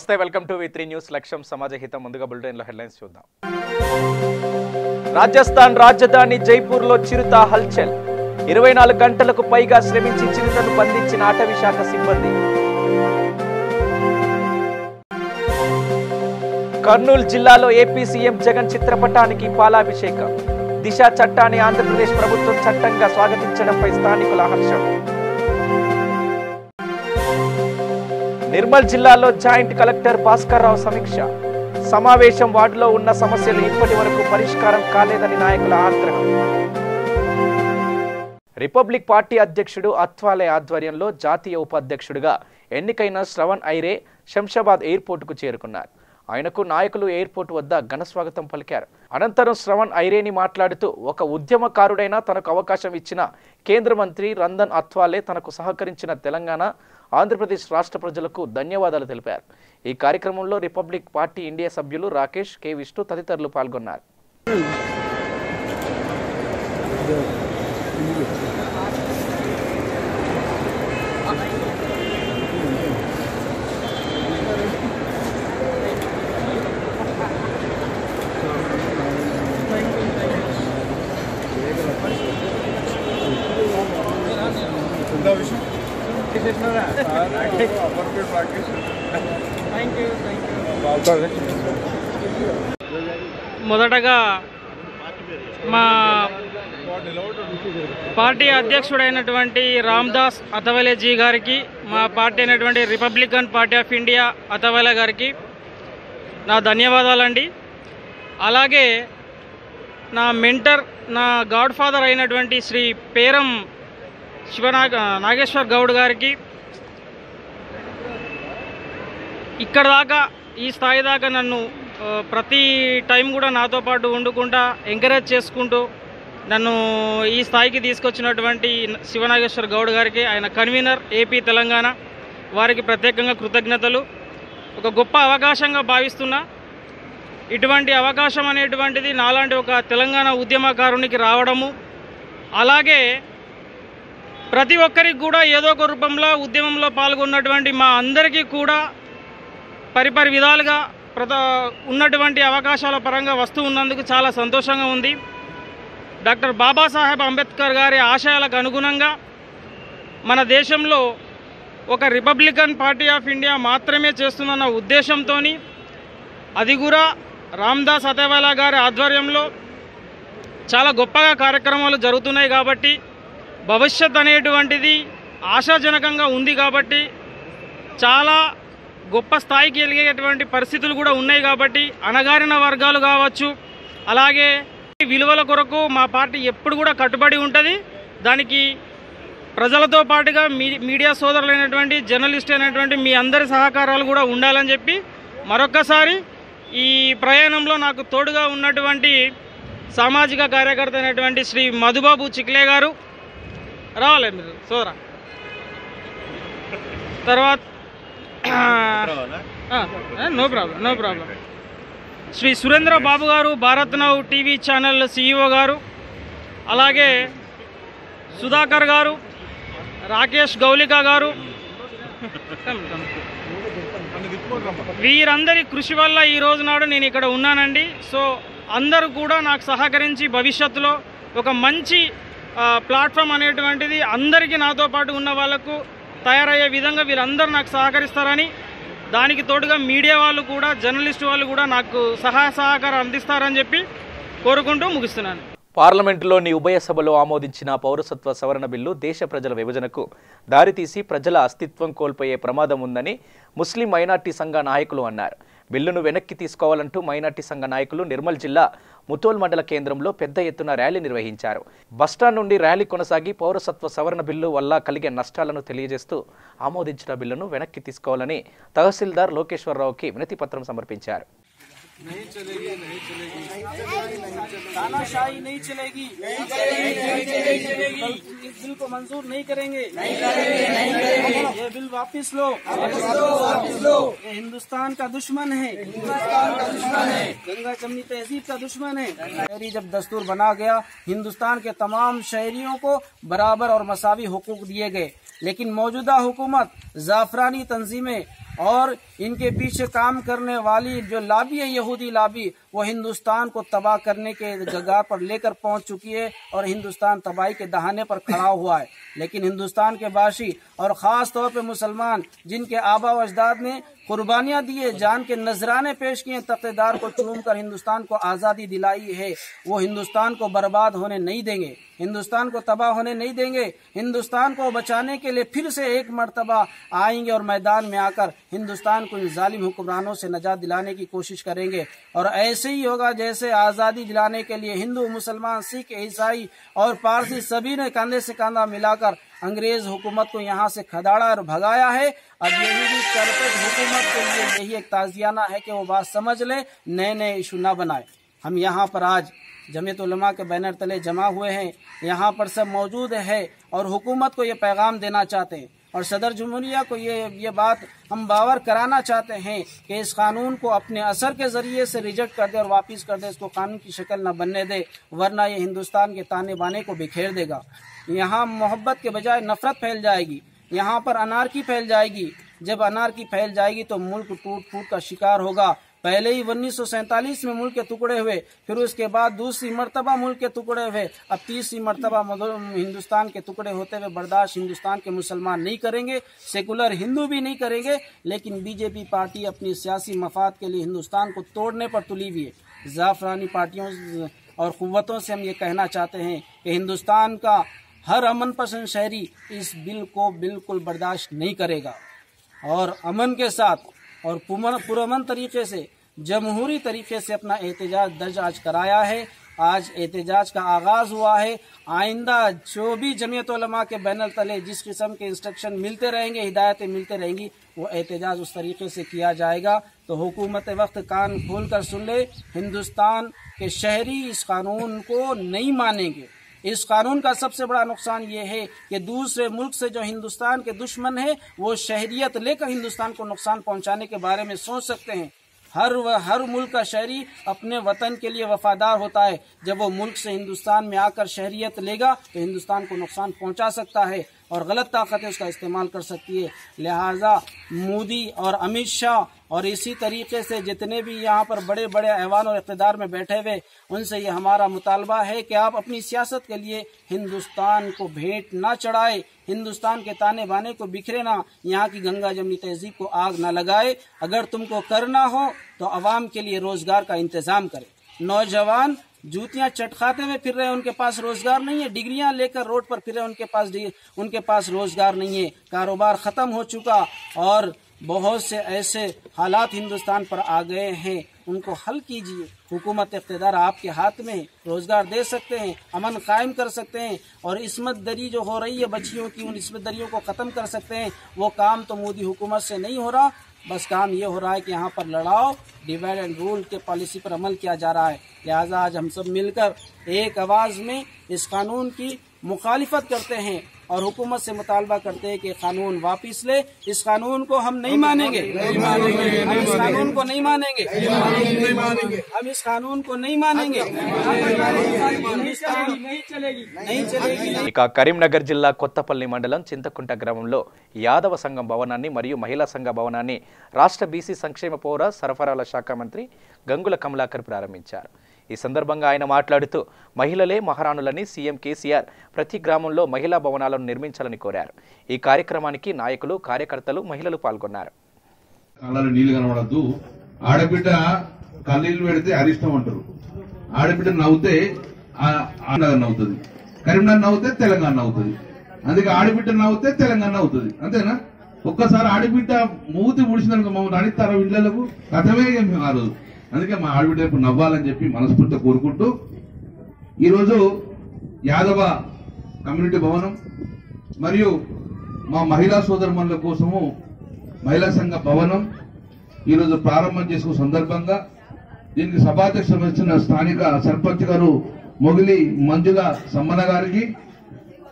నమస్తే, welcome to V3 news. లక్ష్యం సమాజ హితం. ముందుగా బులెటిన్లో హెడ్లైన్స్ చూద్దాం. రాజస్థాన్ రాజధాని జైపూర్లో చిరుత హల్చల్. 24 గంటలకు పైగా శ్రమించి చిరుతను బంధించిన అటవీ శాఖ సిబ్బంది. కర్నూలు జిల్లాలో ఏపీ సీఎం జగన్ చిత్రపటానికి పాలాభిషేకం. దిశ చట్టాన్ని ఆంధ్రప్రదేశ్ ప్రభుత్వం చట్టంగా స్వాగతించడంపై స్థానికుల హర్షం. నిర్మల్ జిల్లాలో జాయింట్ కలెక్టర్ భాస్కర్ రావు సమీక్ష. సమావేశం వార్డులో ఉన్న సమస్యలు ఇప్పటి వరకు పరిష్కారం కాలేదని నాయకుల ఆగ్రహం. రిపబ్లిక్ పార్టీ అధ్యక్షుడు అత్వాలే ఆధ్వర్యంలో జాతీయ ఉపాధ్యక్షుడిగా ఎన్నికైన శ్రవణ్ ఐరే శంషాబాద్ ఎయిర్పోర్టుకు చేరుకున్నారు. ఆయనకు నాయకులు ఎయిర్పోర్ట్ వద్ద ఘన స్వాగతం పలికారు. అనంతరం శ్రవణ్ ఐరేని మాట్లాడుతూ, ఒక ఉద్యమకారుడైనా తనకు అవకాశం ఇచ్చిన కేంద్ర మంత్రి రందన్ అత్వాలే తనకు సహకరించిన తెలంగాణ, ఆంధ్రప్రదేశ్ రాష్ట్ర ప్రజలకు ధన్యవాదాలు తెలిపారు. ఈ కార్యక్రమంలో రిపబ్లిక్ పార్టీ ఇండియా సభ్యులు రాకేష్, కె విష్ణు తదితరులు పాల్గొన్నారు. మొదటగా మా పార్టీ అధ్యక్షుడైనటువంటి రామ్దాస్ అథవాలేజీ గారికి, మా పార్టీ అయినటువంటి Republican party of India Athawale గారికి నా ధన్యవాదాలండి. అలాగే నా మెంటర్, నా గాడ్ ఫాదర్ అయినటువంటి శ్రీ పేరం నాగేశ్వర్ గౌడ్ గారికి, ఇక్కడ దాకా ఈ స్థాయి దాకా నన్ను ప్రతి టైం కూడా నాతో పాటు వండుకుంటా ఎంకరేజ్ చేసుకుంటూ నన్ను ఈ స్థాయికి తీసుకొచ్చినటువంటి శివనాగేశ్వర్ గౌడ్ గారికి, ఆయన కన్వీనర్ ఏపీ తెలంగాణ, వారికి ప్రత్యేకంగా కృతజ్ఞతలు. ఒక గొప్ప అవకాశంగా భావిస్తున్నా. ఇటువంటి అవకాశం అనేటువంటిది నాలాంటి ఒక తెలంగాణ ఉద్యమకారునికి రావడము, అలాగే ప్రతి ఒక్కరికి కూడా ఏదో ఒక రూపంలో ఉద్యమంలో పాల్గొన్నటువంటి మా అందరికీ కూడా పరిపరి విధాలుగా ఉన్నటువంటి అవకాశాల పరంగా వస్తూ ఉన్నందుకు చాలా సంతోషంగా ఉంది. డాక్టర్ బాబాసాహెబ్ అంబేద్కర్ గారి ఆశయాలకు అనుగుణంగా మన దేశంలో ఒక రిపబ్లికన్ పార్టీ ఆఫ్ ఇండియా మాత్రమే చేస్తుందన్న ఉద్దేశంతో, అది కూడా రామ్దాస్ అథవాలే గారి ఆధ్వర్యంలో చాలా గొప్పగా కార్యక్రమాలు జరుగుతున్నాయి. కాబట్టి భవిష్యత్ అనేటువంటిది ఆశాజనకంగా ఉంది. కాబట్టి చాలా గొప్ప స్థాయికి ఎదిగేటువంటి పరిస్థితులు కూడా ఉన్నాయి. కాబట్టి అణగారిన వర్గాలు కావచ్చు, అలాగే విలువల కొరకు మా పార్టీ ఎప్పుడు కూడా కట్టుబడి ఉంటుంది. దానికి ప్రజలతో పాటుగా మీడియా సోదరులైనటువంటి, జర్నలిస్ట్ అయినటువంటి మీ అందరి సహకారాలు కూడా ఉండాలని చెప్పి మరొక్కసారి ఈ ప్రయాణంలో నాకు తోడుగా ఉన్నటువంటి సామాజిక కార్యకర్త అయినటువంటి శ్రీ మధుబాబు చిక్లే గారు, రావాలి మీరు సోదరా. తర్వాత నో ప్రాబ్లం శ్రీ సురేంద్ర బాబు గారు, Bharat now TV channel CEO గారు, అలాగే సుధాకర్ గారు, రాకేష్ గౌలికా గారు, వీరందరి కృషి వల్ల ఈ రోజు నాడు నేను ఇక్కడ ఉన్నానండి. సో అందరూ కూడా నాకు సహకరించి భవిష్యత్తులో ఒక మంచి ప్లాట్ఫామ్ అనేటువంటిది అందరికీ నాతో పాటు ఉన్న వాళ్లకు తయారయ్యే విధంగా వీరందరూ నాకు సహకరిస్తారని, దానికి తోడుగా మీడియా వాళ్ళు కూడా, జర్నలిస్టు వాళ్ళు కూడా నాకు సహాయ సహకారం అందిస్తారని చెప్పి కోరుకుంటూ ముగిస్తున్నాను. పార్లమెంటులోని ఉభయ సభలో ఆమోదించిన పౌరసత్వ సవరణ బిల్లు దేశ ప్రజల విభజనకు దారితీసి ప్రజల అస్తిత్వం కోల్పోయే ప్రమాదం ఉందని ముస్లిం మైనార్టీ సంఘ నాయకులు అన్నారు. బిల్లును వెనక్కి తీసుకోవాలంటూ మైనార్టీ సంఘ నాయకులు నిర్మల్ జిల్లా ముతోల్ మండల కేంద్రంలో పెద్ద ఎత్తున ర్యాలీ నిర్వహించారు. బస్టాండ్ నుండి ర్యాలీ కొనసాగి పౌరసత్వ సవరణ బిల్లు వల్ల కలిగే నష్టాలను తెలియజేస్తూ ఆమోదించిన బిల్లును వెనక్కి తీసుకోవాలని తహసీల్దార్ లోకేశ్వరరావుకి వినతి పత్రం సమర్పించారు. नहीं चलेगी, नहीं चलेगी, तानाशाही नहीं चलेगी, इस बिल को मंजूर नहीं करेंगे, ये बिल वापस लो, ये हिंदुस्तान का दुश्मन है, गंगा जमनी तहजीब का दुश्मन है। शहरी जब दस्तूर बना गया, हिंदुस्तान के तमाम शहरियों को बराबर और मसावी हुकूक दिए गए, लेकिन मौजूदा हुकूमत जाफरानी तंजीमें और इनके पीछे काम करने वाली जो लॉबी है, यहूदी लॉबी, वो हिंदुस्तान को तबाह करने के जगह पर लेकर पहुंच चुकी है और हिंदुस्तान तबाही के दहाने पर खड़ा हुआ है। लेकिन हिंदुस्तान के बाशी और ख़ास तौर पे मुसलमान, जिनके आबा व अजदाद ने कुर्बानियां दिए, जान के नजराने पेश किए, तख्तेदार को चूम कर हिंदुस्तान को आज़ादी दिलाई है, वो हिंदुस्तान को बर्बाद होने नहीं देंगे, हिंदुस्तान को तबाह होने नहीं देंगे। हिंदुस्तान को बचाने के लिए फिर से एक मर्तबा आएंगे और मैदान में आकर हिंदुस्तान को इन जालिम हुक्मरानों से नजात दिलाने की कोशिश करेंगे। और ऐसे ही होगा जैसे आज़ादी दिलाने के लिए हिंदू, मुसलमान, सिख, ईसाई और पारसी सभी ने कंधे से कंधा मिलाकर अंग्रेज हुकूमत को यहाँ से खदाड़ा और भगाया है। अब यही भी करकट हुकूमत के लिए यही एक ताज़ियाना है कि वो बात समझ ले, नए नए इशू ना बनाए। हम यहाँ पर आज जमीयत उलमा के बैनर तले जमा हुए हैं, यहाँ पर सब मौजूद है और हुकूमत को ये पैगाम देना चाहते हैं और सदर जमहूरिया को ये बात हम बावर कराना चाहते हैं कि इस कानून को अपने असर के जरिए से रिजेक्ट कर दे और वापस कर दे, इसको कानून की शक्ल न बनने दे, वरना ये हिंदुस्तान के ताने बाने को बिखेर देगा। यहाँ मोहब्बत के बजाय नफरत फैल जाएगी, यहाँ पर अनारकी फैल जाएगी। जब अनारकी फैल जाएगी तो मुल्क टूट फूट का शिकार होगा। पहले ही 1947 में मुल्क के टुकड़े हुए, फिर उसके बाद दूसरी मर्तबा मुल्क के टुकड़े हुए, अब तीसरी मर्तबा हिंदुस्तान के टुकड़े होते हुए बर्दाश्त हिंदुस्तान के मुसलमान नहीं करेंगे, सेकुलर हिंदू भी नहीं करेंगे। लेकिन बीजेपी पार्टी अपनी सियासी मफाद के लिए हिंदुस्तान को तोड़ने पर तुली हुई है। जाफरानी पार्टियों और कुव्वतों से हम ये कहना चाहते हैं कि हिंदुस्तान का हर अमन पसंद शहरी इस बिल को बिल्कुल बर्दाश्त नहीं करेगा और अमन के साथ और पुरअमन तरीके से, जमहूरी तरीके से अपना एहतजाज दर्ज आज कराया है। आज एहतजाज का आगाज हुआ है। आइंदा जो भी जमीयत उलमा के बैनर तले जिस किस्म के इंस्ट्रक्शन मिलते रहेंगे, हिदायतें मिलते रहेंगी, वो एहतजाज उस तरीके से किया जाएगा। तो हुकूमत वक्त कान खोल कर सुन ले, हिंदुस्तान के शहरी इस कानून को नहीं मानेंगे। इस कानून का सबसे बड़ा नुकसान ये है कि दूसरे मुल्क से जो हिंदुस्तान के दुश्मन है वो शहरियत लेकर हिंदुस्तान को नुकसान पहुंचाने के बारे में सोच सकते हैं। हर मुल्क का शहरी अपने वतन के लिए वफादार होता है। जब वो मुल्क से हिंदुस्तान में आकर शहरियत लेगा तो हिंदुस्तान को नुकसान पहुंचा सकता है और गलत ताकतें उसका इस्तेमाल कर सकती है। लिहाजा मोदी और अमित शाह और इसी तरीके से जितने भी यहाँ पर बड़े बड़े ऐवान और इक़्तिदार में बैठे हुए, उनसे ये हमारा मुतालबा है कि आप अपनी सियासत के लिए हिंदुस्तान को भेंट ना चढ़ाए, हिंदुस्तान के ताने बाने को बिखरे ना, यहाँ की गंगा जमनी तहजीब को आग ना लगाए। अगर तुमको करना हो तो अवाम के लिए रोजगार का इंतजाम करें। नौजवान जूतियां चटखाते में फिर रहे, उनके पास रोजगार नहीं है, डिग्रियां लेकर रोड पर फिर रहे, उनके पास रोजगार नहीं है, कारोबार खत्म हो चुका और बहुत से ऐसे हालात हिंदुस्तान पर आ गए हैं, उनको हल कीजिए। हुकूमत इक़्तिदार आपके हाथ में है, रोजगार दे सकते हैं, अमन कायम कर सकते हैं और इस्मत दरी जो हो रही है बच्चियों की, उन इस्मत दरियों को ख़त्म कर सकते हैं। वो काम तो मोदी हुकूमत से नहीं हो रहा, बस काम ये हो रहा है कि यहाँ पर लड़ाओ, डिवाइड एंड रूल के पॉलिसी पर अमल किया जा रहा है। लिहाजा आज हम सब मिलकर एक आवाज़ में इस कानून की मुखालिफत करते हैं और हुकूमत से मुतालबा करते हैं कि कानून वापस ले। इस कानून को हम नहीं मानेंगे, हम इस कानून को नहीं मानेंगे, हम इस कानून को नहीं मानेंगे, नहीं चलेगी। ఇక కరీంనగర్ జిల్లా కొత్తపల్లి మండలం చింతకుంట గ్రామంలో యాదవ సంఘం భవనాన్ని మరియు మహిళా సంఘ భవనాన్ని రాష్ట్ర బీసీ సంక్షేమ పౌర సరఫరాల శాఖ మంత్రి గంగుల కమలాకర్ ప్రారంభించారు। ఈ సందర్భంగా ఆయన మాట్లాడుతూ మహిళలే మహారాణులని సీఎం కేసీఆర్ ప్రతి గ్రామంలో మహిళా భవనాలను నిర్మించాలని కోరారు। ఈ కార్యక్రమానికి నాయకులు, కార్యకర్తలు, మహిళలు పాల్గొన్నారు। కళ్ళలో నీళ్లు కనబడద్దు, ఆడబిడ్డ కళ్ళీళ్ళు పెడితే అరిష్టం అంటారు, ఆడబిడ్డ నవ్వుతే ఆంధ్ర నవ్వుతుంది, కరీంనగర్ నవ్వుతే తెలంగాణ నవ్వుతుంది, అందుకే ఆడబిడ్డ నవ్వుతే తెలంగాణ నవ్వుతుంది, అంతేనా? ఒక్కసారి ఆడబిడ్డ మూతి ముడిచినాక మమ్మల్ని అనిస్తారా ఇళ్లకు కథమే ఆ రోజు। అందుకే మా ఆడబిడ్డ ఇప్పుడు నవ్వాలని చెప్పి మనస్ఫూర్తిగా కోరుకుంటూ ఈరోజు యాదవ కమ్యూనిటీ భవనం మరియు మా మహిళా సోదరుమణుల కోసము మహిళా సంఘ భవనం ఈరోజు ప్రారంభం చేసుకున్న సందర్భంగా దీనికి సభాధ్యక్షత వహించిన స్థానిక సర్పంచ్ గారు మొగిలి మంజుల సమ్మన్న గారికి,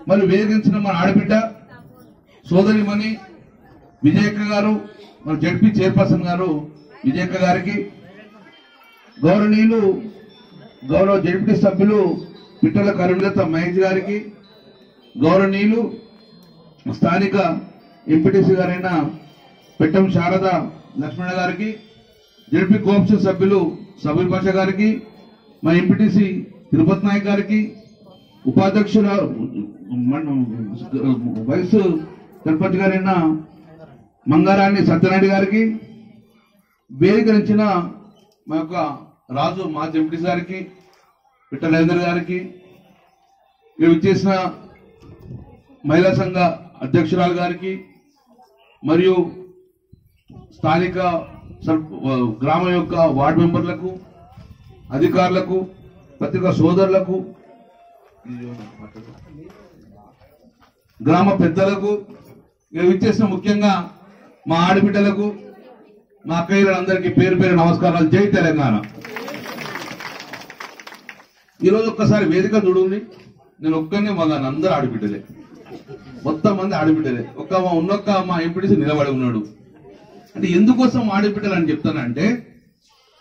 మరియు వేదించిన మన ఆడబిడ్డ సోదరిమణి విజయక్క గారు, మన జడ్పీ చైర్పర్సన్ గారు విజయక్క గారికి, గౌరవ జడ్పీ సభ్యులు పిట్టల కరుణలత మహేష్ గారికి, గౌరవనీయులు స్థానిక ఎంపీటీసీ గారైన పెట్టం శారద లక్ష్మణ గారికి, జడ్పీ కోఆప్షన్ సభ్యులు సబీర్ బాషా గారికి, మా ఎంపీటీసీ తిరుపతి నాయక్ గారికి, ఉపాధ్యక్షుల వైస్ సర్పంచ్ గారైన మంగారాణి సత్యనారాయణ గారికి, వేదికరించిన మా యొక్క రాజు మాజీ ఎంపీటీసీ గారికి, విఠలేందర్ గారికి, ఇక్కడ విచ్చేసిన మహిళా సంఘ అధ్యక్షురాలు గారికి, మరియు స్థానిక గ్రామం యొక్క వార్డు మెంబర్లకు, అధికారులకు, పత్రికా సోదరులకు, గ్రామ పెద్దలకు, ఇక్కడ విచ్చేసిన ముఖ్యంగా మా ఆడబిడ్డలకు, మా అక్కయ్యలందరికీ పేరు పేరు నమస్కారాలు. జై తెలంగాణ. ఈరోజు ఒక్కసారి వేదిక చూడండి. నేను ఒక్కనే మగాను, అందరూ ఆడబిడ్డలే, మొత్తం మంది ఆడబిడ్డలే. ఉన్నొక్క మా ఎంపీటీసీ నిలబడి ఉన్నాడు. అంటే ఎందుకోసం ఆడబిడ్డలు అని చెప్తానంటే,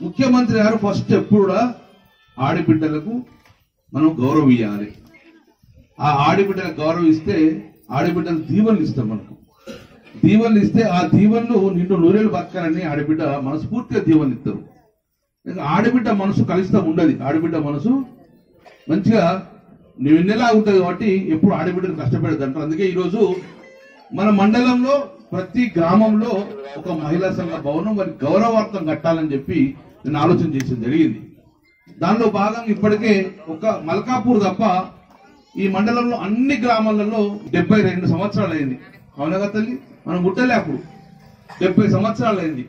ముఖ్యమంత్రి గారు ఫస్ట్ ఎప్పుడు కూడా ఆడబిడ్డలకు మనం గౌరవం ఇవ్వాలి. ఆ ఆడబిడ్డలకు గౌరవం ఇస్తే ఆడబిడ్డలు దీవెనలు ఇస్తాం. మనకు దీవెనలు ఇస్తే ఆ దీవెనలు నిండు నూరేళ్ళు బతకాలని ఆడబిడ్డ మనస్ఫూర్తిగా దీవెనలు ఇస్తారు. ఆడబిడ్డ మనసు కలుషితం ఉండదు. ఆడబిడ్డ మనసు మంచిగా నిన్నెలా ఉంటుంది కాబట్టి ఎప్పుడు ఆడబిడ్డలు కష్టపడదు అంటారు. అందుకే ఈరోజు మన మండలంలో ప్రతి గ్రామంలో ఒక మహిళా సంఘ భవనం మరి గౌరవార్థం కట్టాలని చెప్పి నేను ఆలోచన చేసేది జరిగింది. దానిలో భాగంగా ఇప్పటికే ఒక మల్కాపూర్ తప్ప ఈ మండలంలో అన్ని గ్రామాలలో 72 సంవత్సరాలు అయింది. అవునగా తల్లి, మనం గుట్టలే అప్పుడు 70 సంవత్సరాలు అయింది.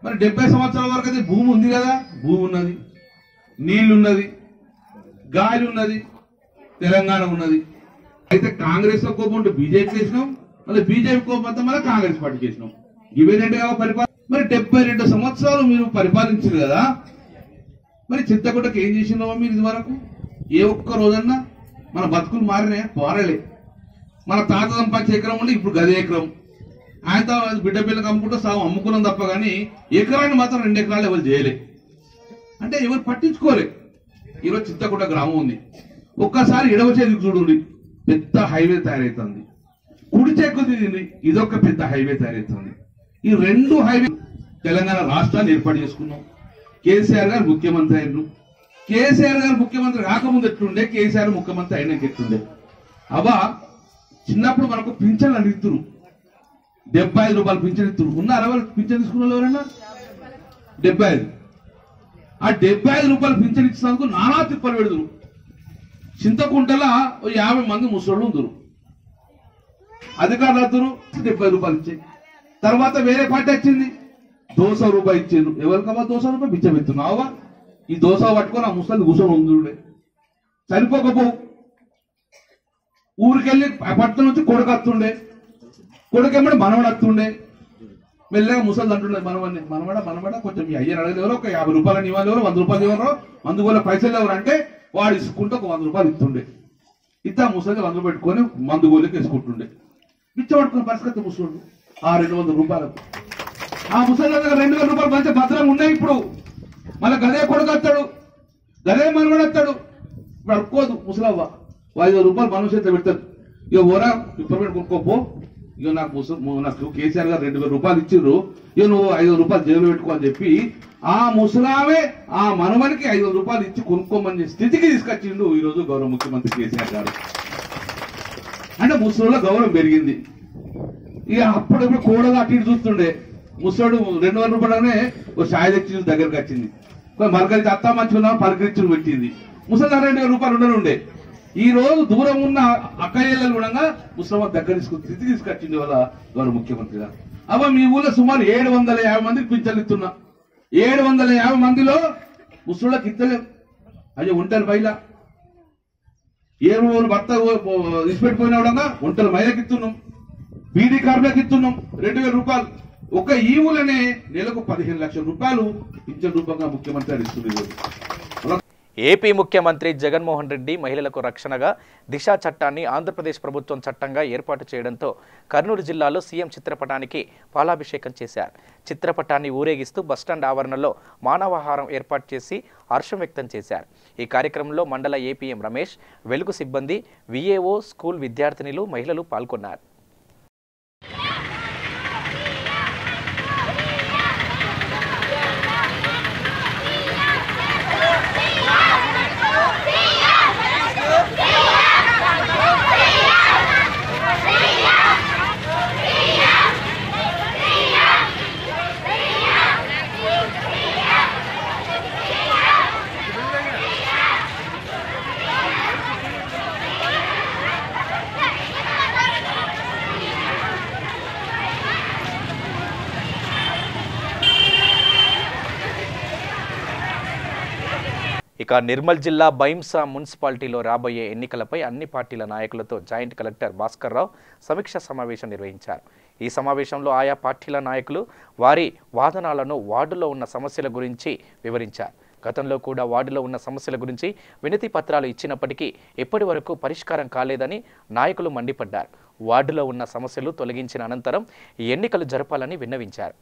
మరి 70 సంవత్సరాల వరకు అయితే భూమి ఉంది కదా, భూమి ఉన్నది, నీళ్లున్నది, గాలి ఉన్నది, తెలంగాణ ఉన్నది. అయితే కాంగ్రెస్ లో కోపం ఉంటే బీజేపీ చేసినాం, మళ్ళీ బీజేపీ కోపం అంతా మళ్ళీ కాంగ్రెస్ పార్టీ చేసినాం. ఇవే రెండు కదా పరిపాలన. మరి 72 సంవత్సరాలు మీరు పరిపాలించారు కదా, మరి చింతకుంటకి ఏం చేసినావో మీరు ఇది వరకు? ఏ ఒక్క రోజన్నా మన బతుకులు మారలే. మన తాత సంపాదించే ఎకరం ఉంటే ఇప్పుడు గదే ఎకరం. ఆయనతో బిడ్డ పిల్లకి అమ్ముకుంటూ సాగు అమ్ముకున్నాం తప్ప కానీ ఎకరాన్ని మాత్రం 2 ఎకరాలు ఎవరు చేయలే. అంటే ఎవరు పట్టించుకోలే. ఈరోజు చింతకుంట గ్రామం ఉంది. ఒక్కసారి ఎడవ చేతికి చూడండి, పెద్ద హైవే తయారవుతుంది. కుడి చేతి ఇదొక పెద్ద హైవే తయారవుతుంది. ఈ 2 హైవే తెలంగాణ రాష్ట్రాన్ని ఏర్పాటు చేసుకున్నాం. కేసీఆర్ గారు ముఖ్యమంత్రి అయినరు. కేసీఆర్ గారు ముఖ్యమంత్రి కాకముందు ఎట్లుండే, కేసీఆర్ ముఖ్యమంత్రి అయినాక ఎట్లుండే? అబ్బా చిన్నప్పుడు మనకు పింఛన్లు అని ఇస్తున్నారు. 75 రూపాయలు పింఛన్ ఇస్తున్నారు. ఉన్నారా వాళ్ళు పింఛన్ తీసుకున్న వాళ్ళు ఎవరైనా? 75. ఆ 75 రూపాయలు పింఛన్ ఇచ్చినందుకు నానా తిప్పలు పెడుతురు. చింతకుంటలా 50 మంది ముసళ్ళు ఉందరు. అధికారులు వద్దరు 70 రూపాయలు ఇచ్చాయి. తర్వాత వేరే పార్టీ వచ్చింది, 200 రూపాయలు ఇచ్చారు. ఎవరికమ్మా 200 రూపాయలు బిచ్చం ఎత్తున్నావా? ఈ 200 పట్టుకొని ఆ ముసలి కూర్చొని ఉందుడే. సరిపోకపో ఊరికెళ్ళి పట్టణం నుంచి కొడుకు వస్తుండే, కొడుకేమో మనవడు వస్తుండే. మెల్లగా ముసలి అంటుండే, మనవడ కొంచెం మీ అయ్యని అడగలేవరో ఒక 50 రూపాయలు ఇవ్వాలి, 100 రూపాయలు ఇవ్వరో, అందువల్ల పైసలు ఎవరంటే వాడు ఇసుకుంటే ఒక 100 రూపాయలు ఇస్తుండే. ఇద్దా ముసలి 100 పెట్టుకొని మందు గోలికి వేసుకుంటుండే. బిచ్చ పట్టుకుని పరిస్థితి ముసలు ఆ 200 రూపాయలకు. ఆ ముసలి దగ్గర 2000 రూపాయలు మంచి భద్రంగా ఉన్నాయి. ఇప్పుడు మళ్ళీ గదే కొడుకు వస్తాడు, గదే మనవడు వస్తాడు. ఇప్పుడు అడుక్కోదు ముసలవ్వ, 500 రూపాయలు మన చేతిలో పెడతాడు. ఇక ఓరా పిప్పర్ కొనుక్కోపో, ఇక నాకు కేసీఆర్ గారు 2000 రూపాయలు ఇచ్చిర్రు, ఇక నువ్వు 500 రూపాయలు జైలు పెట్టుకో అని చెప్పి ఆ ముసలామే ఆ మనవనికి 500 రూపాయలు ఇచ్చి కొనుక్కోమని స్థితికి తీసుకొచ్చిండు ఈరోజు గౌరవ ముఖ్యమంత్రి కేసీఆర్ గారు. అంటే ముసలిలో గౌరవం పెరిగింది. ఇక అప్పుడప్పుడు కోడగా అటు ఇటు చూస్తుండే. ముసడు 200 రూపాయలనే ఒక ఛాయ్ తెచ్చి దగ్గరకు వచ్చింది. మరకరించి అత్తా మంచిగా పలకరించులు పెట్టింది. ముసలి 2000 రూపాయలు ఉండనుండే. ఈ రోజు దూరం ఉన్న అక్కయ్యలు కూడా ముసలమ్మ దగ్గర స్థితి తీసుకొచ్చింది వాళ్ళ గౌరవ ముఖ్యమంత్రి గారు. అవ్వ మీ ఊళ్ళో సుమారు 750 మందికి పింఛన్లు ఇస్తున్నా. 750 మందిలో ముసళ్ళకి ఇస్తలేం. అయ్యో ఒంటరి మహిళ, ఏ భర్త ఇచ్చిపెట్టిపోయినా కూడా ఒంటరి మహిళకి ఇస్తున్నాం. బీడీ కార్డులకు ఇస్తున్నాం 2000 రూపాయలు. ఒక ఈ ఊళ్ళనే నెలకు 15 లక్షల రూపాయలు పింఛన్ రూపంగా ముఖ్యమంత్రి గారు ఇస్తున్నారు. ఏపీ ముఖ్యమంత్రి జగన్మోహన్ రెడ్డి మహిళలకు రక్షణగా దిశ చట్టాన్ని ఆంధ్రప్రదేశ్ ప్రభుత్వం చట్టంగా ఏర్పాటు చేయడంతో కర్నూలు జిల్లాలో సీఎం చిత్రపటానికి పాలాభిషేకం చేశారు. చిత్రపటాన్ని ఊరేగిస్తూ బస్టాండ్ ఆవరణలో మానవాహారం ఏర్పాటు చేసి హర్షం వ్యక్తం చేశారు. ఈ కార్యక్రమంలో మండల ఏపీఎం రమేష్, వెలుగు సిబ్బంది, విఏఓ, స్కూల్ విద్యార్థినులు, మహిళలు పాల్గొన్నారు. ఇక నిర్మల్ జిల్లా బైంసా మున్సిపాలిటీలో రాబోయే ఎన్నికలపై అన్ని పార్టీల నాయకులతో జాయింట్ కలెక్టర్ భాస్కర్ రావు సమీక్షా సమావేశం నిర్వహించారు. ఈ సమావేశంలో ఆయా పార్టీల నాయకులు వారి వాదనలను వార్డులో ఉన్న సమస్యల గురించి వివరించారు. గతంలో కూడా వార్డులో ఉన్న సమస్యల గురించి వినతి పత్రాలు ఇచ్చినప్పటికీ ఇప్పటి వరకు పరిష్కారం కాలేదని నాయకులు మండిపడ్డారు. వార్డులో ఉన్న సమస్యలు తొలగించిన అనంతరం ఈ ఎన్నికలు జరపాలని విన్నవించారు.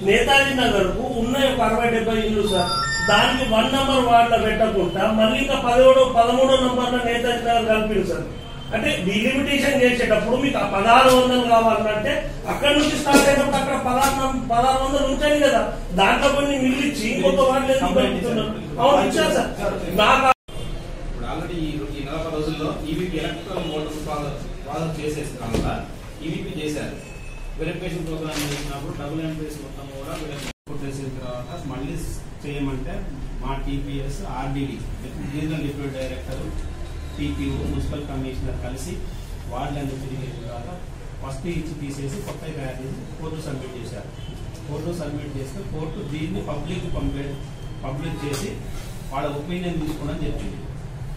నేతాజీ నగర్ కు ఉన్న 60-70 ఇల్లు సార్, దానికి 1 నంబర్ వార్డులో పెట్టకుండా మళ్ళీ ఇంకా 13వ నంబర్ లో నేతాజీ నగర్ కలిపారు సార్. అంటే డిలిమిటేషన్ చేసేటప్పుడు మీకు 1600 కావాలంటే అక్కడ నుంచి స్టార్ట్ అయినప్పుడు అక్కడ 1600 ఉంటాయి కదా, దాంట్లో కొన్ని మిగిలిచ్చి ఇంకొక వార్డులు ఎందుకు కలుపుతున్నారు? అవును ఇచ్చారు సార్. నాకు ఆల్రెడీ ఈ 40 రోజుల్లో ఈవీపీ ఎలక్ట్రల్ ఓటర్ ప్రాసెస్ చేసేసిన వల్ల ఈవీపీ చేశారు. వెరిఫికేషన్ ప్రోగ్రామ్ చేసినప్పుడు డబుల్ ఎంట్రీస్ మొత్తం కూడా వెరిఫికేషన్ చేసిన తర్వాత మళ్ళీ చేయమంటే మా TPS, RDD, regional deputy director, TPO, municipal commissioner కలిసి వార్డులన్నీ తిరిగిన తర్వాత ఫస్ట్ ఇచ్చి తీసేసి కొత్త తయారు చేసి కోర్టు సబ్మిట్ చేశారు. కోర్టు సబ్మిట్ చేస్తే కోర్టు దీన్ని పబ్లిక్ చేసి వాళ్ళ ఒపీనియన్ తీసుకోవడం చెప్పింది.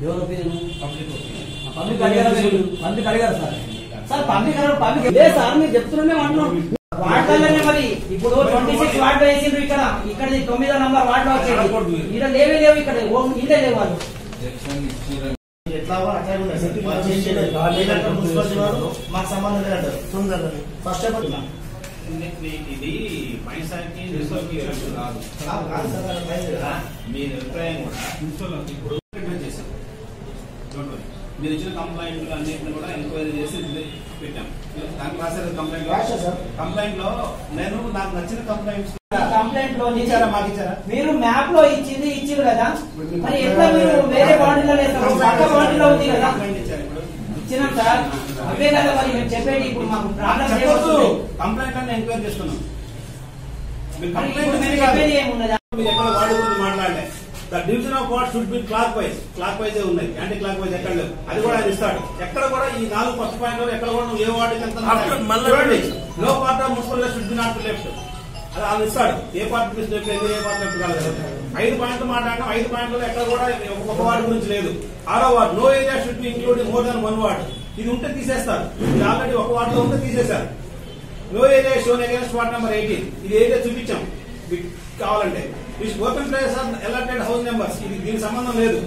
ఎవరు ఒపీనియన్? Public opinion. పబ్లిక్ అడిగారు సార్. పబ్లిక్ లేదు సార్, మీరు చెప్తున్నానే అంటున్నాం. వార్డులనే మరి ఇప్పుడు 26 వార్డు వేసిండ్రు. ఇక్కడ 9వ నంబర్ వార్డు వచ్చేది. ఇక్కడ లేవు ఇక్కడ ఇదే లేవు. వాళ్ళు మాకు సంబంధం లేదంటారు. ఫస్ట్ ఇది మైసాకి రాదు. మీ అభిప్రాయం కూడా ఇప్పుడు చేశాం. మీరు ఇచ్చిన కంప్లైంట్లు అన్నింటినీ కూడా ఎంక్వైరీ చేసి పెట్టాం. దానికి రాశారు కంప్లైంట్ లో నేను నాకు నచ్చిన కంప్లైంట్స్ లో మాకు ఇచ్చారా? మీరు మ్యాప్ లో ఇచ్చిండ్రు కదా, మరి ఎట్లా మీరు వేరే బాడీలో పక్క బాడీలో ఉంది కదా ఇచ్చినాం సార్. అవే కదా మరి మేము చెప్పేది. ఇప్పుడు మాకు కంప్లైంట్ అన్ని ఎంక్వైరీ చేస్తున్నాం. చెప్పేది ఏమున్నదా? మీరు ఎక్కడ వార్డు గురించి మాట్లాడలే. The division of ward should be clock wise ఉన్నాయి, యాంటీ క్లాక్ వైజ్ ఎక్కడ లేవు. అది కూడా ఆయన ఇస్తాడు. ఎక్కడ కూడా ఈ 4 ఫస్ట్ పాయింట్లు ఎక్కడ కూడా నువ్వు ఏ వార్డుకి ఎంత లో part of municipal should be not left, అది ఆయన ఇస్తాడు. ఏ పార్టీ లెఫ్ట్ ఏ పార్టీ లెఫ్ట్ కాదు. 5 పాయింట్లు మాట్లాడడం. 5 పాయింట్లు ఎక్కడ కూడా ఒక వార్డు గురించి లేదు. 6వ ward no area should be including more than 1 ward. ఇది ఉంటే తీసేస్తారు. ఇది ఆల్రెడీ ఒక వార్డులో ఉంటే తీసేశారు. No area shown against ward number 18. ఇది ఏరియా చూపించాం మీకు కావాలంటే. Open place or allotted house numbers. ఇది దీనికి సంబంధం లేదు.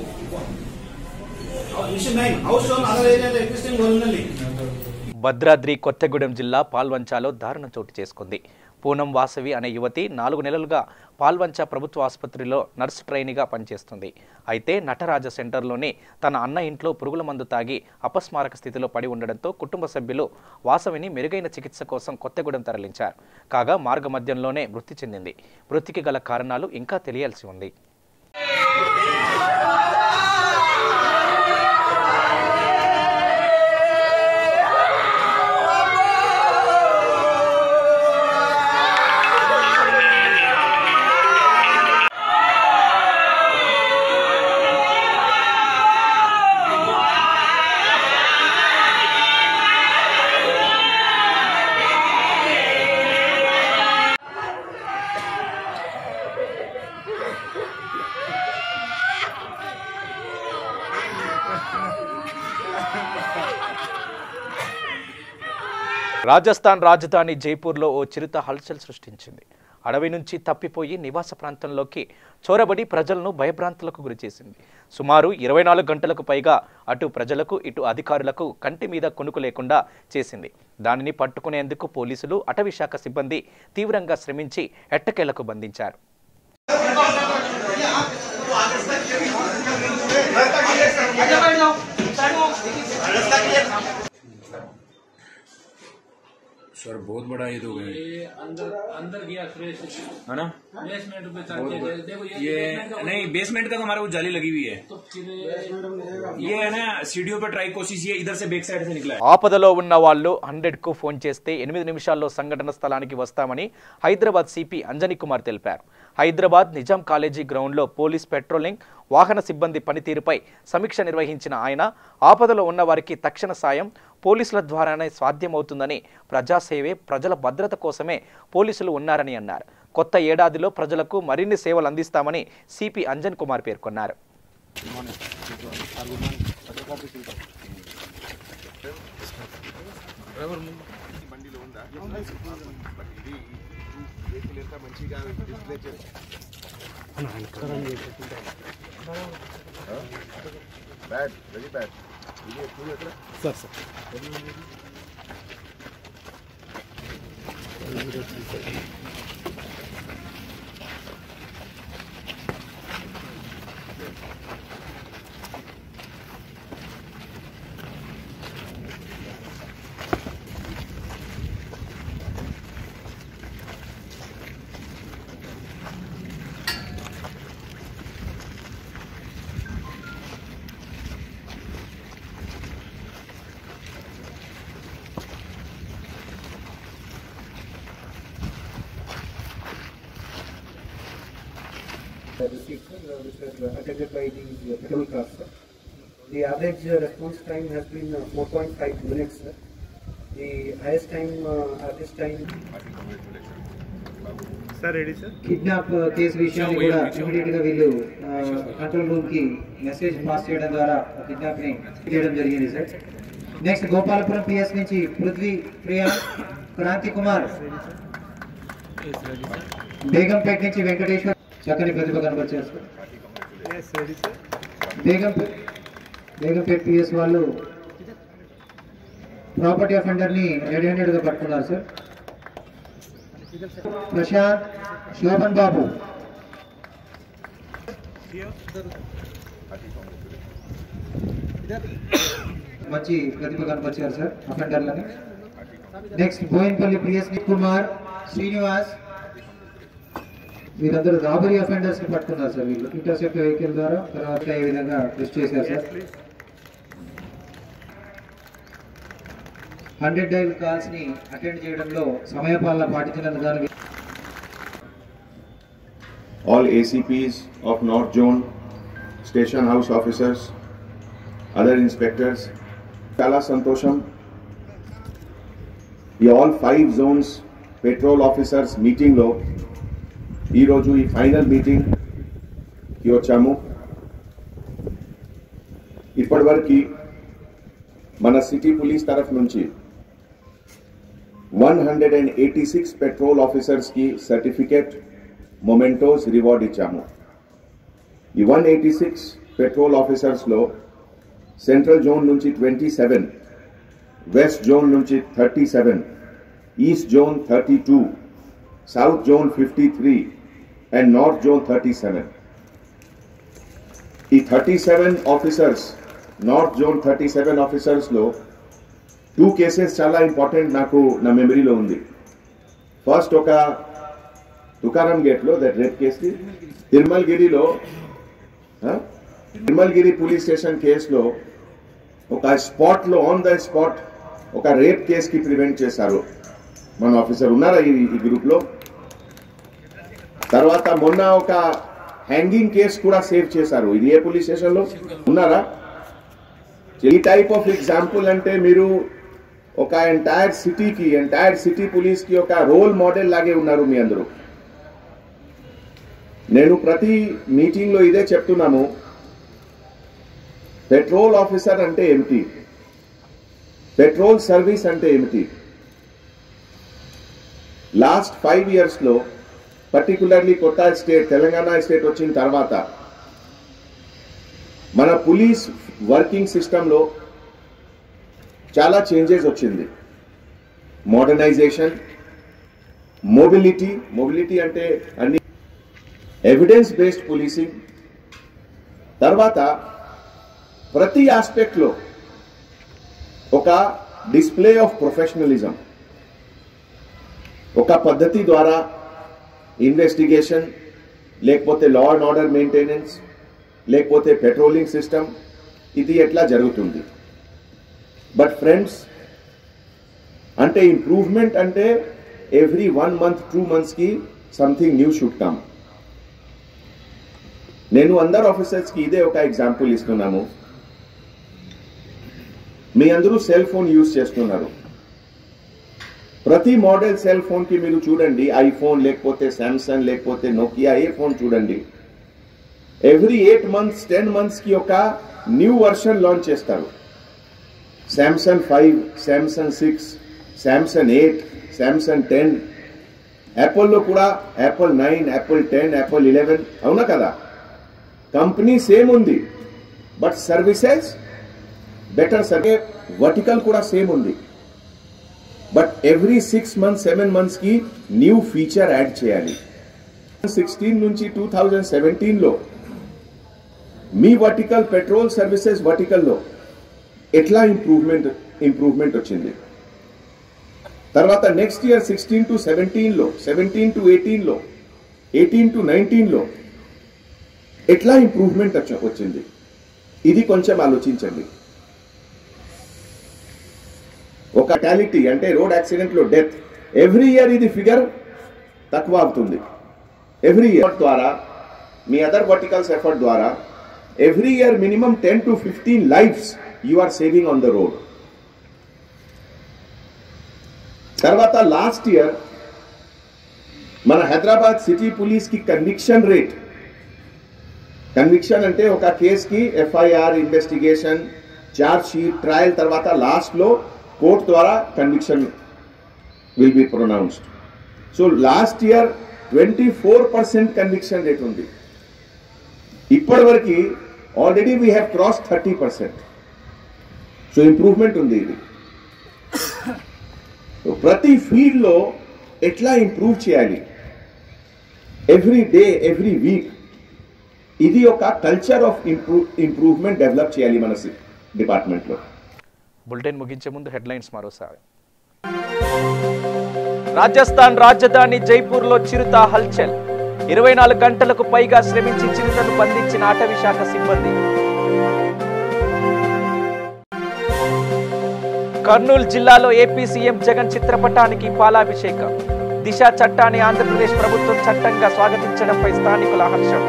Issue 9 house shown other area existing originally. Bhadradri Kothagudem జిల్లా పాల్వంచాలో దారుణ చోటు చేసుకుంది. పూనం వాసవి అనే యువతి 4 నెలలుగా పాల్వంచ ప్రభుత్వ ఆసుపత్రిలో నర్సు ట్రైనీగా పనిచేస్తుంది. అయితే నటరాజ సెంటర్లోని తన అన్న ఇంట్లో పురుగుల మందు తాగి అపస్మారక స్థితిలో పడి ఉండడంతో కుటుంబ సభ్యులు వాసవిని మెరుగైన చికిత్స కోసం కొత్తగూడెం తరలించారు. కాగా మార్గ మధ్యంలోనే మృతి చెందింది. మృతికి గల కారణాలు ఇంకా తెలియాల్సి ఉంది. రాజస్థాన్ రాజధాని జైపూర్లో ఓ చిరుత హల్చల్ సృష్టించింది. అడవి నుంచి తప్పిపోయి నివాస ప్రాంతంలోకి చొరబడి ప్రజలను భయభ్రాంతులకు గురిచేసింది. సుమారు 24 గంటలకు పైగా అటు ప్రజలకు ఇటు అధికారులకు కంటి మీద కొనుకు లేకుండా చేసింది. దానిని పట్టుకునేందుకు పోలీసులు, అటవీ శాఖ సిబ్బంది తీవ్రంగా శ్రమించి ఎట్టకేలకు బంధించారు. सर बहुत बड़ा ये तो अंदर गया फ्रेश है ना, बेसमेंट पे चढ़ के देखो ये नहीं बेसमेंट तक हमारे को जाली लगी हुई है. तो फिर ये है ना सीढ़ियों पे ट्राई कोशिश ये इधर से बैक साइड से निकला है. ఆపదలో ఉన్న వాళ్ళు 100కు ఫోన్ చేస్తే 8 నిమిషాల్లో సంఘటన స్థలానికి వస్తామని హైదరాబాద్ సిపి అంజనీ కుమార్ తెలిపారు. హైదరాబాద్ నిజాం కాలేజీ గ్రౌండ్లో పోలీస్ పెట్రోలింగ్ వాహన సిబ్బంది పనితీరుపై సమీక్ష నిర్వహించిన ఆయన ఆపదలో ఉన్న వారికి తక్షణ సాయం పోలీసుల ద్వారానే సాధ్యమవుతుందని, ప్రజాసేవే ప్రజల భద్రత కోసమే పోలీసులు ఉన్నారని అన్నారు. కొత్త ఏడాదిలో ప్రజలకు మరిన్ని సేవలు అందిస్తామని సిపి అంజన్ కుమార్ పేర్కొన్నారు. attended by the patrol cars. The average response time has been 4.5 minutes. The highest time, average time. Sir, ready, sir? Kidnap case విషయాన్ని కూడా ఇమీడియట్ గా వీళ్ళు కంట్రోల్ రూమ్ కి మెసేజ్ పాస్ చేయడం ద్వారా కిడ్నాప్ ని చేయడం జరిగింది సార్. నెక్స్ట్ గోపాలపురం పిఎస్ నుంచి పృథ్వీ ప్రియా క్రాంతి కుమార్, బేగంపేట నుంచి వెంకటేశ్వర్ చక్కని ప్రతిభ కనబరిచారు సార్. బేగంపేట పిఎస్ వాళ్ళు ప్రాపర్టీ అఫెండర్ ని రెడ్ హ్యాండెడ్ గా పట్టుకున్నారు సార్. ప్రశాంత్ శోభన్ బాబు, మంచి ప్రతిభ కనపరిచారు సార్ అఫెండర్లని. నెక్స్ట్ బోయిన్పల్లి పిఎస్ కుమార్ శ్రీనివాస్, వీరందరూ రాబరీ అఫెండర్స్ ని పట్టుకున్నారు సార్. వీళ్ళు ఇంటర్సెప్ట్ వెహికల్ ద్వారా తర్వాత ఈ విధంగా టెస్ట్ చేశారు సార్. 100 డైల్ కాల్స్ ని అటెండ్ చేయడంలో సమయపాలన పాటించినందుకు గాను all ACPs of North Zone, station house officers, other inspectors, Chala Santosham, the all 5 zones patrol officers meeting lo ee roju ee final meeting ki vachamu. ఇప్పటివరకు మన city police తరఫు నుంచి 186 petrol officers కి certificate mementos reward ఇచ్చాము. ఈ 186 petrol officers లో central zone నుంచి 27, west zone నుంచి 37, east zone 32, south zone 53 and north zone 37. ఈ 37 ఆఫీసర్స్, నార్త్ జోన్ 37 ఆఫీసర్స్ లో 2 కేసెస్ చాలా ఇంపార్టెంట్ నాకు నా మెమరీలో ఉంది. ఫస్ట్ ఒక తుకారాం గేట్ లో that rape case, Tirumalagiri police station కేసులో ఒక స్పాట్ లో ఆన్ ద స్పాట్ ఒక రేప్ కేసు కి ప్రివెంట్ చేశారు. మన ఆఫీసర్ ఉన్నారా ఈ గ్రూప్ లో? తర్వాత మొన్న ఒక హ్యాంగింగ్ కేసు కూడా సేవ్ చేశారు. ఇది ఏ పోలీస్ స్టేషన్ లో ఉన్నారా? ఈ టైప్ ఆఫ్ ఎగ్జాంపుల్ అంటే మీరు ఒక ఎంటైర్ సిటీ పోలీస్ కి ఒక రోల్ మోడల్ లాగే ఉన్నారు మీ అందరూ. నేను ప్రతి మీటింగ్ లో ఇదే చెప్తున్నాను, పెట్రోల్ ఆఫీసర్ అంటే ఏమిటి, పెట్రోల్ సర్వీస్ అంటే ఏమిటి. లాస్ట్ 5 years లో పర్టికులర్లీ కొత్త స్టేట్ తెలంగాణ స్టేట్ వచ్చిన తర్వాత మన పోలీస్ వర్కింగ్ సిస్టమ్ లో చాలా చేంజెస్ వచ్చింది. మోడర్నైజేషన్, మొబిలిటీ అంటే అన్ని ఎవిడెన్స్ బేస్డ్ పోలీసింగ్, తర్వాత ప్రతి ఆస్పెక్ట్ లో ఒక డిస్ప్లే ఆఫ్ ప్రొఫెషనలిజం, ఒక పద్ధతి ద్వారా ఇన్వెస్టిగేషన్, లేకపోతే లా అండ్ ఆర్డర్ మెయింటెనెన్స్, లేకపోతే పెట్రోలింగ్ సిస్టమ్, ఇది ఎట్లా జరుగుతుంది. బట్ ఫ్రెండ్స్, అంటే ఇంప్రూవ్మెంట్ అంటే ఎవ్రీ 1 month 2 months కి సంథింగ్ న్యూ షుడ్ కమ్. నేను అందరు ఆఫీసర్స్కి ఇదే ఒక ఎగ్జాంపుల్ ఇస్తున్నాము. మీ అందరూ సెల్ ఫోన్ యూజ్ చేస్తున్నారు. ప్రతి మోడల్ సెల్ ఫోన్కి మీరు చూడండి, ఐఫోన్ లేకపోతే శాంసంగ్ లేకపోతే నోకియా, ఏ ఫోన్ చూడండి, ఎవ్రీ 8 months 10 monthsకి ఒక న్యూ వర్షన్ లాంచ్ చేస్తారు. శాంసంగ్ 5, శాంసంగ్ 6, శాంసంగ్ 8, శాంసంగ్ 10, యాపిల్లో కూడా యాపిల్ 9, యాపిల్ 10, యాపిల్ 11, అవునా కదా? కంపెనీ సేమ్ ఉంది, but services better. Service vertical కూడా సేమ్ ఉంది, బట్ ఎవ్రీ 6 months 7 monthsకి న్యూ ఫీచర్ యాడ్ చేయాలి. 2016 నుంచి 2017లో మీ వర్టికల్ పెట్రోల్ సర్వీసెస్ వర్టికల్లో ఎట్లా ఇంప్రూవ్మెంట్ వచ్చింది. తర్వాత next year 16 to 17లో, 17 to 18లో, 18 to 19లో ఎట్లా ఇంప్రూవ్మెంట్ వచ్చింది, ఇది కొంచెం ఆలోచించండి. ఒక ఫెటాలిటీ అంటే రోడ్ యాక్సిడెంట్లో డెత్, ఎవ్రీ ఇయర్ ఇది ఫిగర్ తక్కువ అవుతుంది. ఎవ్రీ ఇయర్ ద్వారా మీ అదర్ వర్టికల్స్ ఎఫర్ట్ ద్వారా every year minimum 10 to 15 lives you are saving on the road. తర్వాత లాస్ట్ ఇయర్ మన హైదరాబాద్ సిటీ పోలీస్ కి కన్విక్షన్ అంటే ఒక కేసుకి FIR, investigation, charge sheet, trial, తర్వాత లాస్ట్ లో కోర్ట్ ద్వారా conviction will be pronounced. So last year 24% conviction rate ఉంది. ఇప్పటి వరకు already we have cross 30%. So improvement ఉంది. ఇది ప్రతి ఫీల్డ్ లో ఎట్లా ఇంప్రూవ్ చేయాలి, ఎవ్రీ డే ఎవ్రీ వీక్, ఇది ఒక కల్చర్ ఆఫ్ ఇంప్రూవ్మెంట్ డెవలప్ చేయాలి మన డిపార్ట్మెంట్ లో. బులెటిన్ ముగించే ముందు హెడ్లైన్స్ మరోసారి. రాజస్థాన్ రాజధాని జైపూర్లో చిరుత హల్చల్. 24 గంటలకు పైగా శ్రమించి చిరుతను బంధించిన అటవీ శాఖ సిబ్బంది. కర్నూలు జిల్లాలో ఏపీ సీఎం జగన్ చిత్రపటానికి పాలాభిషేకం. దిశ చట్టాన్ని ఆంధ్రప్రదేశ్ ప్రభుత్వం చట్టంగా స్వాగతించడంపై స్థానికుల హర్షం.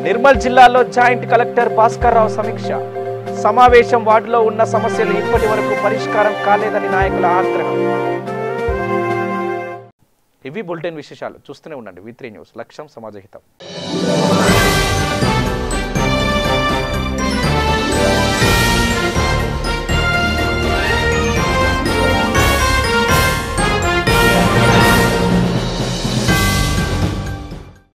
నిర్మల్ జిల్లాలో జాయింట్ కలెక్టర్ భాస్కర్ రావు సమీక్ష. సమావేశం వార్డులో ఉన్న సమస్యలు ఇప్పటి వరకు పరిష్కారం కాలేదని నాయకుల ఆగ్రహం. ఇవి బులెటిన్ విశేషాలు. చూస్తూనే ఉండండి V3 న్యూస్. లక్ష్యం సమాజహితం.